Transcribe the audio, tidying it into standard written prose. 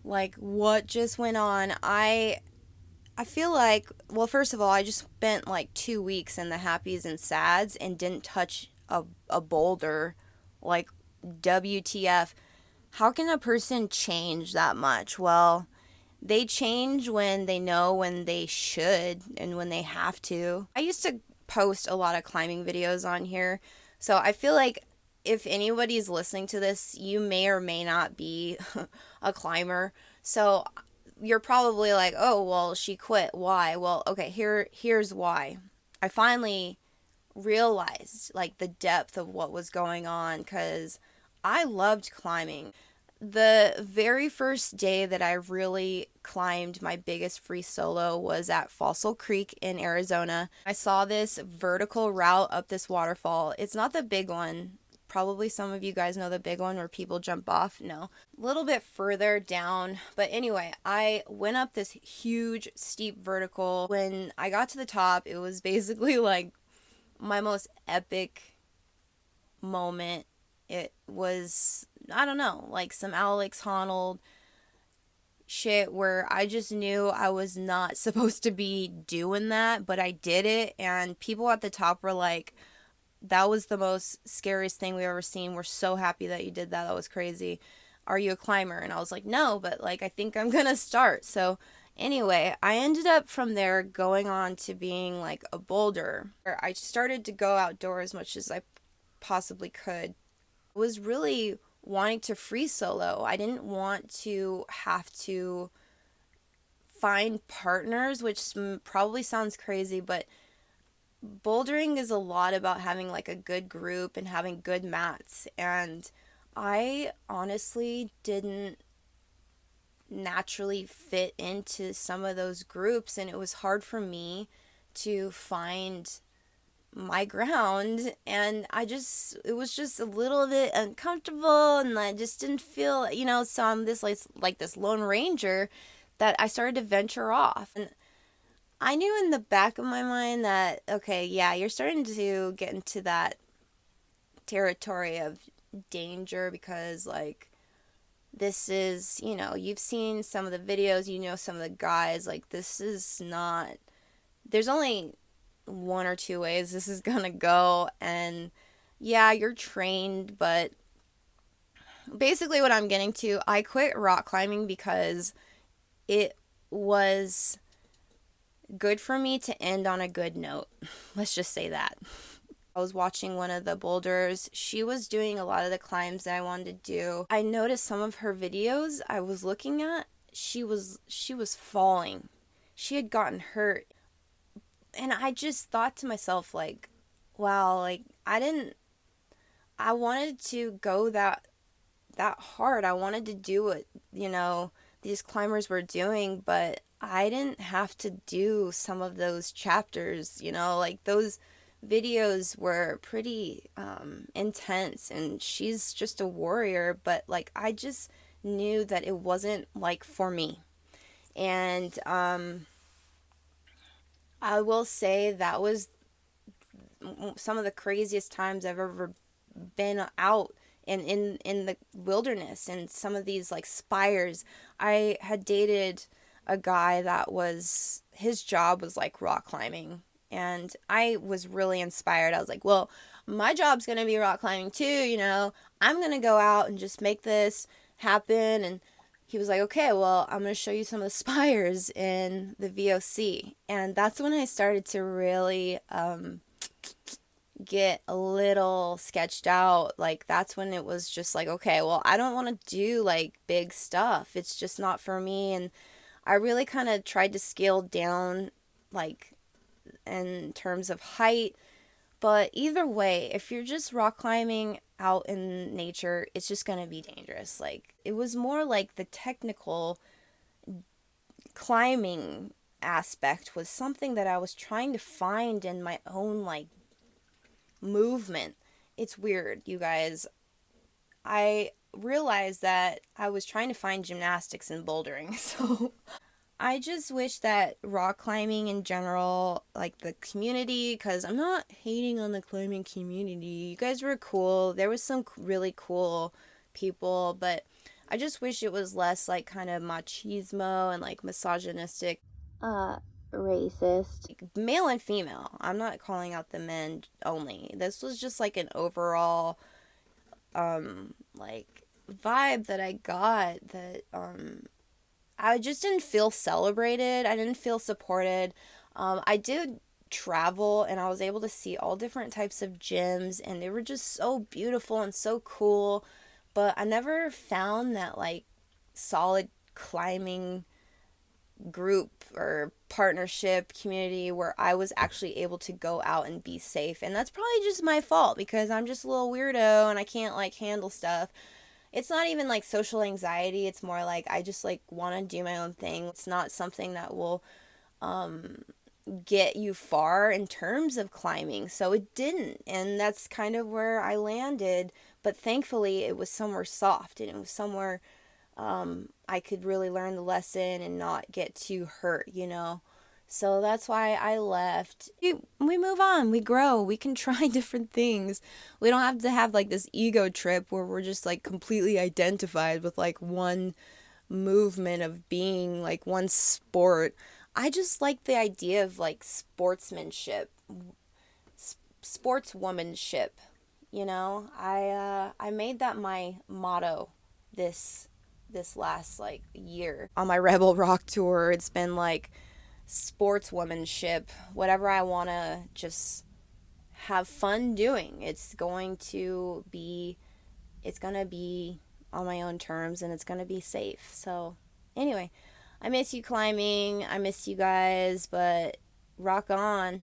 Like, what just went on? I feel like, well, first of all, I just spent like 2 weeks in the happies and sads and didn't touch a boulder. Like, WTF. How can a person change that much? Well, they change when they know when they should and when they have to. I used to post a lot of climbing videos on here, so I feel like if anybody's listening to this, you may or may not be a climber. So you're probably like, "Oh, well, she quit. Why?" Well, okay, here's why. I finally realized like the depth of what was going on cuz I loved climbing. The very first day that I really climbed my biggest free solo was at Fossil Creek in Arizona. I saw this vertical route up this waterfall. It's not the big one. Probably some of you guys know the big one where people jump off. No, a little bit further down. But anyway, I went up this huge, steep vertical. When I got to the top, it was basically like my most epic moment. It was, I don't know, like some Alex Honnold shit where I just knew I was not supposed to be doing that, but I did it. And people at the top were like, that was the most scariest thing we've ever seen. We're so happy that you did that. That was crazy. Are you a climber? And I was like, no, but like, I think I'm going to start. So, anyway, I ended up from there going on to being like a boulder. I started to go outdoors as much as I possibly could. I was really wanting to free solo. I didn't want to have to find partners, which probably sounds crazy, but bouldering is a lot about having like a good group and having good mats. And I honestly didn't naturally fit into some of those groups, and it was hard for me to find my ground. And it was just a little bit uncomfortable, and I just didn't feel, so I'm this like this lone ranger that I started to venture off. And I knew in the back of my mind that, okay, yeah, you're starting to get into that territory of danger because, like, this is, you've seen some of the videos, some of the guys, like, this is not, there's only one or two ways this is gonna go. And yeah, you're trained, but basically what I'm getting to, I quit rock climbing because it was good for me to end on a good note. Let's just say that. I was watching one of the boulders. She was doing a lot of the climbs that I wanted to do. I noticed some of her videos I was looking at, she was falling. She had gotten hurt. And I just thought to myself like, wow, like I wanted to go that hard. I wanted to do what, these climbers were doing, but I didn't have to do some of those chapters, like those videos were pretty intense, and she's just a warrior, but like I just knew that it wasn't like for me. And I will say that was some of the craziest times I've ever been out in the wilderness and some of these like spires. I had dated a guy that was, his job was like rock climbing, and I was really inspired. I was like, well, my job's going to be rock climbing too, I'm going to go out and just make this happen. And he was like, okay, well, I'm going to show you some of the spires in the VOC. And that's when I started to really get a little sketched out. Like, that's when it was just like, okay, well, I don't want to do like big stuff. It's just not for me. And I really kind of tried to scale down, like, in terms of height. But either way, if you're just rock climbing out in nature, it's just going to be dangerous. Like, it was more like the technical climbing aspect was something that I was trying to find in my own, like, movement. It's weird, you guys. I realized that I was trying to find gymnastics in bouldering. So I just wish that rock climbing in general, like the community, because I'm not hating on the climbing community. You guys were cool. There was some really cool people, but I just wish it was less like kind of machismo and like misogynistic. Uh, Racist. Male and female. I'm not calling out the men only. This was just like an overall like vibe that I got that I just didn't feel celebrated. I didn't feel supported. I did travel and I was able to see all different types of gyms and they were just so beautiful and so cool. But I never found that like solid climbing group or partnership community where I was actually able to go out and be safe. And that's probably just my fault because I'm just a little weirdo and I can't like handle stuff. It's not even like social anxiety, it's more like I just like want to do my own thing. It's not something that will get you far in terms of climbing. So it didn't. And that's kind of where I landed, but thankfully it was somewhere soft and it was somewhere I could really learn the lesson and not get too hurt, you know? So that's why I left. We move on, we grow, we can try different things. We don't have to have like this ego trip where we're just like completely identified with like one movement of being, like one sport. I just like the idea of like sportsmanship, sportswomanship. You know, I made that my motto this this last like year on my Rebel Rock tour. It's been like sportswomanship, whatever I want to just have fun doing. It's going to be on my own terms and it's going to be safe. So, anyway, I miss you climbing. I miss you guys, but rock on.